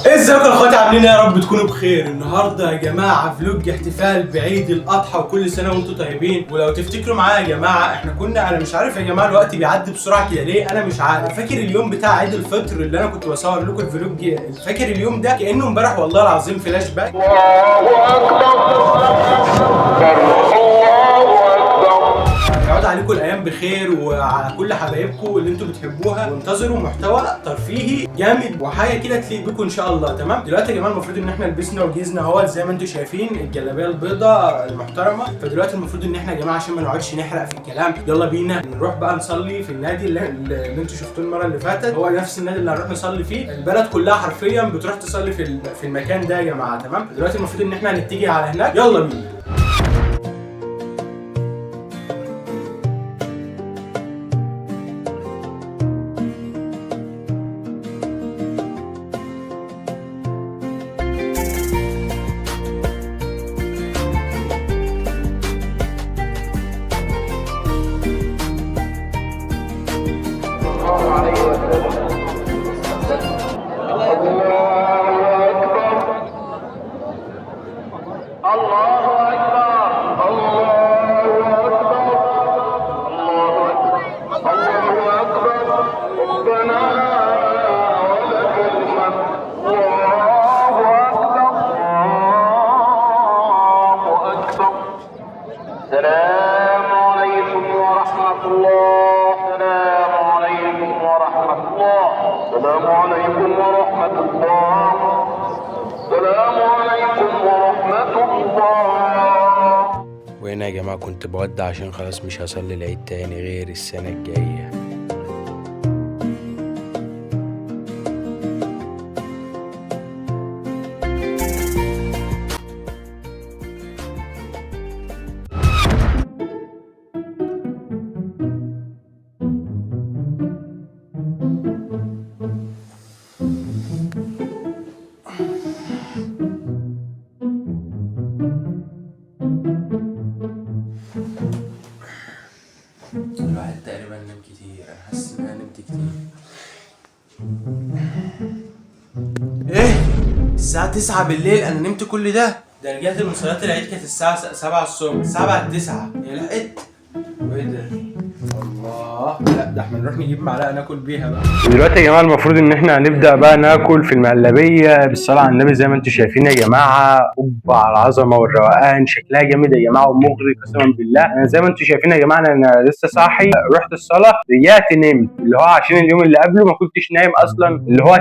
ازيكم يا اخواتي، عاملين ايه؟ يا رب تكونوا بخير. النهارده يا جماعه فلوج احتفال بعيد الاضحى، وكل سنه وانتم طيبين. ولو تفتكروا معايا يا جماعه، انا مش عارف يا جماعه الوقت بيعدي بسرعه كده ليه، انا مش عارف. فاكر اليوم بتاع عيد الفطر اللي انا كنت بصور لكم الفلوج؟ فاكر اليوم ده كانه امبارح، والله العظيم فلاش باك. يعود عليكم الايام بخير، وعلى كل حبايبكم اللي انتم بتحبوها، وانتظروا محتوى ترفيهي جامد وحاجه كده تليق بكم ان شاء الله. تمام. دلوقتي يا جماعه المفروض ان احنا لبسنا وجيزنا اهو زي ما انتم شايفين، الجلابيه البيضاء المحترمه. فدلوقتي المفروض ان احنا يا جماعه عشان ما نقعدش نحرق في الكلام، يلا بينا نروح بقى نصلي في النادي اللي انتم شفتوه المره اللي فاتت. هو نفس النادي اللي هنروح نصلي فيه. البلد كلها حرفيا بتروح تصلي في المكان ده يا جماعه. تمام. دلوقتي المفروض ان احنا هنتجه على هناك، يلا بينا. السلام عليكم ورحمة الله. السلام عليكم ورحمة الله. السلام عليكم ورحمة الله. السلام عليكم ورحمة الله. وهنا يا جماعة كنت بودع عشان خلاص مش هصلي العيد تاني غير السنة الجاية. الواحد تقريبا نام كتير، انا حاسس ان انا نمت كتير. ايه؟ الساعة 9 بالليل انا نمت كل ده؟ ده رجعت من صلاة العيد كانت الساعة 7 الصبح، الساعة بعد 9 يا لحقت. وايه ده؟ الله، لا ده احنا نروح نجيب معلقة ناكل بيها بقى. دلوقتي يا جماعه المفروض ان احنا هنبدا بقى ناكل في المهلبيه بالصلاه على النبي زي ما انتم شايفين يا جماعه. اوبا على العظمه والروقان، شكلها جامد يا جماعه ومغري قسما بالله. انا زي ما انتم شايفين يا جماعه انا لسه صاحي، رحت الصلاه رجعت نمت، اللي هو عشان اليوم اللي قبله ما كنتش نايم اصلا، اللي هو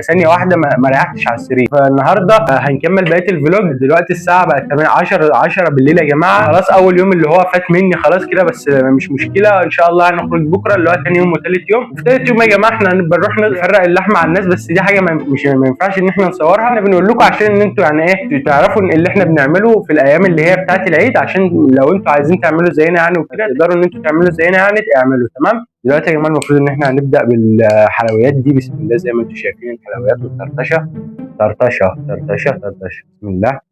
ثانيه واحده ما ريحتش على السرير. فالنهارده هنكمل بقيه الفلوج. دلوقتي الساعه بقت 10 بالليل يا جماعه. خلاص اول يوم اللي هو فات مني خلاص كده، بس مش مشكله، ان شاء الله هنخرج بكره اللي هو ثاني يوم وثالث يوم. في ثالث يوم يا جماعه احنا هنبقى نروح نفرق اللحمه على الناس، بس دي حاجه ما ينفعش ان احنا نصورها. احنا بنقول لكم عشان ان انتوا يعني ايه تعرفوا ان اللي احنا بنعمله في الايام اللي هي بتاعه العيد، عشان لو انتوا عايزين تعملوا زينا يعني وكده تقدروا ان انتوا تعملوا زينا يعني اعملوا. تمام. دلوقتي يا جماعه المفروض ان احنا هنبدا بالحلويات دي. بسم الله زي ما انتوا شايفين الحلويات والطرطشه طرطشه. بسم الله.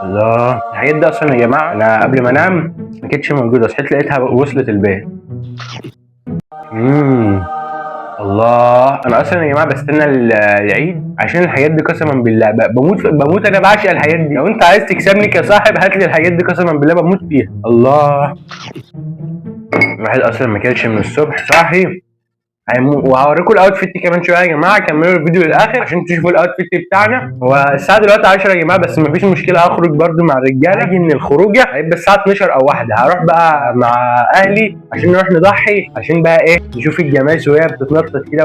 الله، الحاجات دي اصلا يا جماعه انا قبل ما انام ما كانتش موجوده، صحيت لقيتها وصلت البيت. الله، انا اصلا يا جماعه بستنى العيد عشان الحاجات دي قسما بالله بموت. انا بعشق الحاجات دي. لو انت عايز تكسبني كصاحب هات لي الحاجات دي قسما بالله بموت فيها. الله، الواحد اصلا ما كانش من الصبح صاحي وهوريكم الاوتفيت كمان شويه يا جماعه. كملوا الفيديو للاخر عشان تشوفوا الاوتفيت بتاعنا. هو الساعه دلوقتي 10 يا جماعه، بس مفيش مشكله هخرج برده مع الرجاله. هاجي من الخروجه هيبقى الساعه 12 او 1، هروح بقى مع اهلي عشان نروح نضحي، عشان بقى ايه نشوف الجماس وهي بتتنطط كده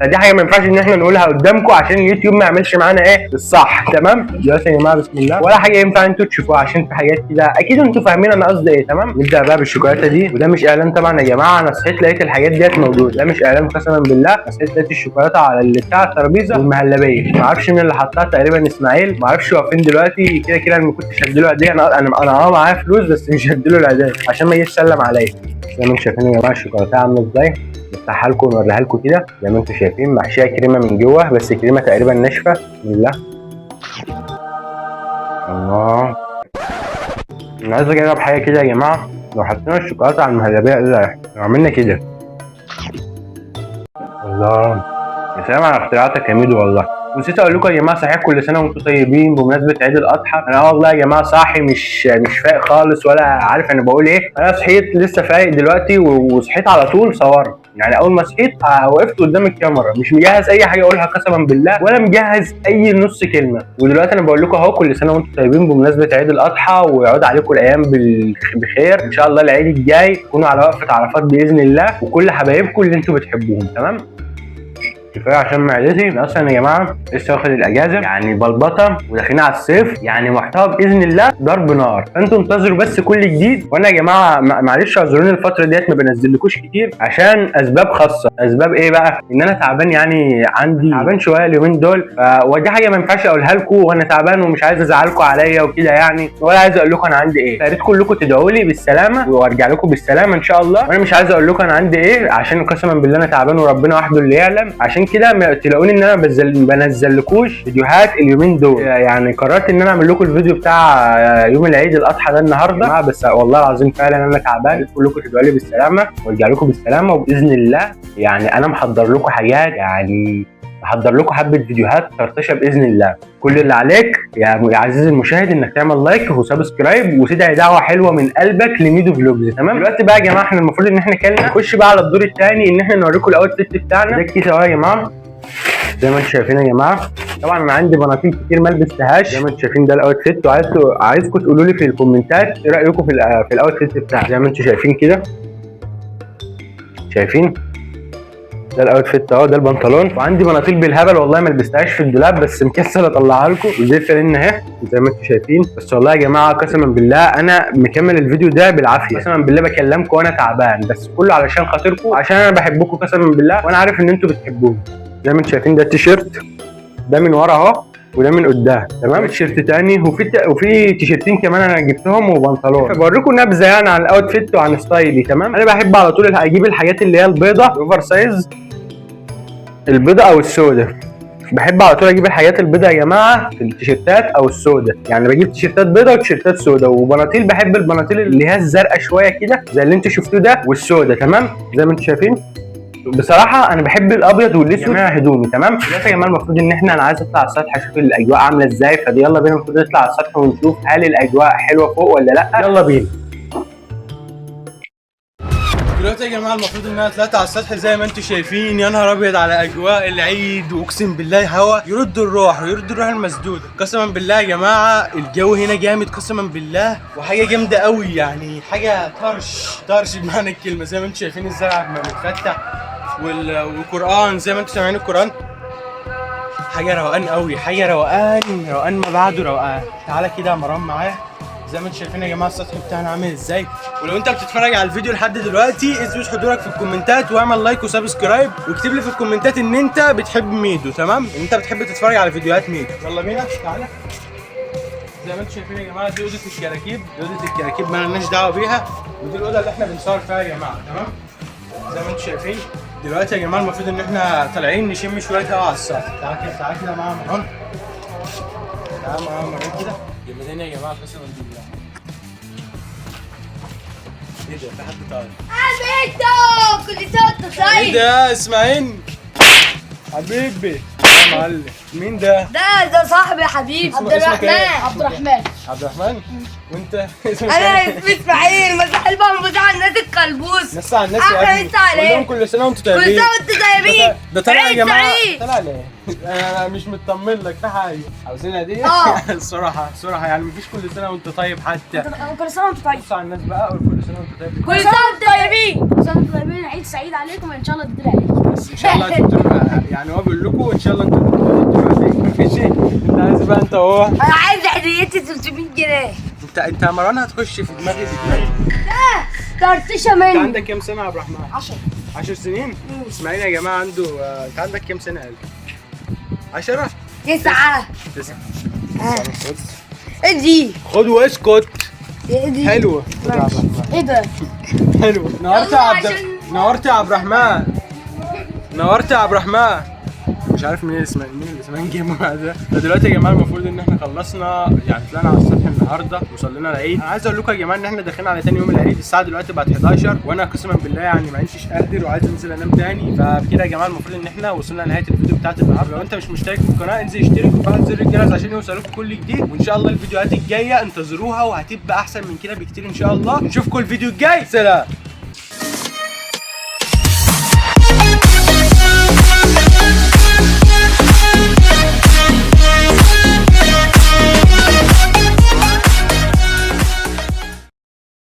فدي حاجه ما ينفعش ان احنا نقولها قدامكم عشان اليوتيوب ما يعملش معانا ايه الصح. تمام. دلوقتي يا جماعه بسم الله، ولا حاجه ينفع انتوا تشوفوها عشان في حاجات كده اكيد انتوا فاهمين انا قصدي ايه. تمام. نبدا بقى بالشوكولاته دي، وده مش اعلان طبعا يا جماعه، انا صحيت لقيت الحاجات ديت موجوده، ده مش اعلان قسما بالله. صحيت لقيت الشوكولاته على اللي بتاع الترابيزه والمهلبيه، ما اعرفش مين اللي حطها، تقريبا اسماعيل، ما اعرفش هو فين دلوقتي. كده انا ما كنتش هديله هديه، انا معايا فلوس بس مش هديله الهديه عشان ما يجيش يسلم عليا. زي ما انتم شايفين يا جماعه الشوكولاته عامله ازاي، نفتحها لكم ونوريها لكم كده. زي ما انتم شايفين محشيه كريمه من جوه، بس كريمه تقريبا ناشفه. بسم الله. الله، انا عايز اجرب حاجه كده يا جماعه. لو حطينا الشوكولاته على المهلبيه ايه اللي هيحصل؟ لو عملنا كده الله، يا سلام على اختراعاتك يا ميدو والله. ونسيت اقول لكم يا جماعه صحيح كل سنه وانتم طيبين بمناسبه عيد الاضحى. انا والله يا جماعه صاحي مش فايق خالص ولا عارف انا بقول ايه. انا صحيت لسه فايق دلوقتي وصحيت على طول صورت. يعني اول ما صحيت وقفت قدام الكاميرا مش مجهز اي حاجه اقولها قسما بالله ولا مجهز اي نص كلمه. ودلوقتي انا بقول لكم اهو كل سنه وانتم طيبين بمناسبه عيد الاضحى ويعود عليكم الايام بخير ان شاء الله. العيد الجاي تكونوا على وقفه عرفات باذن الله وكل حبايبكم اللي انتم بتحبوهم. تمام. كفايه عشان معدتي. اصلا يا جماعه لسه واخد الاجازه يعني بلبطه وداخلين على الصيف يعني محتوى باذن الله ضرب نار. فانتوا انتظروا بس كل جديد. وانا يا جماعه معلش اعذروني الفتره ديت ما بنزلكوش كتير عشان اسباب خاصه. اسباب ايه بقى؟ ان انا تعبان يعني عندي تعبان شويه اليومين دول. ودي حاجه ما ينفعش اقولها لكم وانا تعبان ومش عايز ازعلكم عليا وكده يعني ولا عايز اقول لكم انا عندي ايه. يا ريت كلكم تدعوا لي بالسلامه وارجع لكم بالسلامه ان شاء الله. وانا مش عايز اقول لكم انا عندي ايه عشان قسما بالله انا تعبان وربنا وحده اللي يعلم. عشان كده ما تلاقوني ان انا بنزلكوش فيديوهات اليومين دول. يعني قررت ان انا اعمل لكم الفيديو بتاع يوم العيد الاضحى ده النهارده. بس والله العظيم فعلا انا تعبان. كلكم تدعوا لي بالسلامه وارجع لكم بالسلامه وباذن الله. يعني انا محضر لكم حاجات يعني محضر لكم حبه فيديوهات طرطشه باذن الله. كل اللي عليك يا عزيزي المشاهد انك تعمل لايك وسبسكرايب وتدعي دعوه حلوه من قلبك لميدو فلوجز. تمام. دلوقتي بقى يا جماعه احنا المفروض ان احنا كلنا نخش بقى على الدور الثاني ان احنا نوريكم الاوتفيت بتاعنا. ده الكيس اهو يا جماعه زي ما انتم شايفين يا جماعه. طبعا انا عندي بناطيل كتير ما لبستهاش زي ما انتم شايفين. ده الاوتفيت وعايزكم تقولوا لي في الكومنتات ايه رايكم في الاوتفيت بتاعي. زي ما انتم شايفين كده شايفين ده الاوتفيت اهو. ده البنطلون وعندي بناطيل بالهبل والله ما لبستهاش في الدولاب بس مكسل اطلعها لكم. ودي الفانلة اهي زي ما انتم شايفين. بس والله يا جماعه قسما بالله انا مكمل الفيديو ده بالعافيه. قسما بالله بكلمكم وانا تعبان بس كله علشان خاطركم عشان انا بحبكم قسما بالله وانا عارف ان انتم بتحبوني. زي ما انتم شايفين ده التيشيرت ده من ورا اهو وده من قدام. تمام. تيشيرت تاني وفي تيشيرتين كمان انا جبتهم وبنطلون. بوريكم نبذه يعني عن الاوتفيت وعن ستايلي. تمام. انا بحب على طول اجيب الحاجات اللي هي البيضه الاوفر سايز البيضه او السوداء. بحب على طول اجيب الحاجات البيضاء يا جماعه في التيشيرتات او السوداء. يعني بجيب تيشيرتات بيضاء وتيشيرتات سوداء وبناطيل. بحب البناطيل اللي هي الزرقاء شويه كده زي اللي انتوا شفتوه ده والسوداء. تمام. زي ما انتوا شايفين. بصراحه انا بحب الابيض والاسود جميع هدومي. تمام. دلوقتي يا جماعه المفروض ان انا عايز اطلع على السطح اشوف الاجواء عامله ازاي. فدي يلا بينا المفروض نطلع على السطح ونشوف هل الاجواء حلوه فوق ولا لا. يلا بينا. دلوقتي يا جماعه المفروض ان انا طلعت على السطح زي ما انتم شايفين. يا نهار ابيض على اجواء العيد واقسم بالله هوا يرد الروح ويرد الروح المسدوده. قسما بالله يا جماعه الجو هنا جامد قسما بالله وحاجه جامده قوي. يعني حاجه طرش بمعنى الكلمه. زي ما انتم شايفين الزرع متفتح والقران زي ما انتم سامعين القران. حاجه روقان قوي. حاجه روقان ما بعده روقان. تعالى كده يا مروان معايا. زي ما انتم شايفين يا جماعه السطح بتاعنا عامل ازاي. ولو انت بتتفرج على الفيديو لحد دلوقتي اثبت حضورك في الكومنتات واعمل لايك وسبسكرايب واكتب لي في الكومنتات ان انت بتحب ميدو. تمام. ان انت بتحب تتفرج على فيديوهات ميدو. يلا بينا تعالى. زي ما انتم شايفين يا جماعه دي اوضه الكراكيب. اوضه الكراكيب ما لناش دعوه بيها. ودي الاوضه اللي احنا بنصور فيها يا جماعه. تمام. زي ما انتم شايفين دلوقتي يا جماعه المفروض ان احنا طالعين نشم شويه هوا على السطح. تعالى كده معايا مروان. تعالى معايا مروان كده. جمدان يا جماعه قسما بالله. ايه ده؟ في حد طاير. عميتو كل سنه وانت طيب. ايه ده؟ اسماعيل حبيبي يا معلم. مين ده؟ ده صاحبي يا حبيبي. عبد الرحمن. عبد الرحمن. وانت انا اسمي اسماعيل. مسح البابا بتاع الناس الكلبوس. نسى على الناس احلى يا مسا عليك. كل سنه وانتم كل طيبين. سنه وانتم طيبين. ده طلع يا عيد جماعه. سعيد. طلع ليه؟ انا مش مطمن لك في حاجه. عاوزين هديه؟ الصراحه يعني مفيش كل سنه وانت طيب حتى. كل سنه وانتم طيبين. بص على الناس بقى وكل سنه وانت طيب. كل سنه وانتم طيبين. كل سنه وانتم طيبين. عيد سعيد عليكم وان شاء الله تدري عليكم. بس ان شاء الله انتوا يعني هو بيقول لكم ان شاء الله انتوا مفيش شيء. انت عايز بقى انت هو. انا عايز هديتي 300 جنيه. انت يا مروان هتخش في دماغي طرطشه انت مني. عندك كام سنه يا عبد الرحمن؟ 10 سنين؟ اسماعيل يا جماعه عنده انت عندك كام سنه يا قلبي؟ 10 9 9 ادي خد واسكت. ادي حلوه. ايه ده؟ حلوه. نورت يا عبد الرحمن. نورت يا عبد الرحمن. مش عارف مين اللي اسمه جه ده. فدلوقتي يا جماعه المفروض ان احنا خلصنا يعني طلعنا على السطح النهارده وصلينا العيد. انا عايز اقول لكم يا جماعه ان احنا داخلين على تاني يوم العيد، الساعه دلوقتي بقت 11 وانا قسما بالله يعني ما عدتش قادر وعايز انزل انام تاني. فبكده يا جماعه المفروض ان احنا وصلنا لنهايه الفيديو بتاعت النهارده. لو انت مش مشترك في القناه انزل اشترك وفعل زر الجرس عشان يوصلك كل جديد، وان شاء الله الفيديوهات الجايه انتظروها وهتبقى احسن من كده بكتير ان شاء الله. نشوفكم الفيديو الجاي، سلام.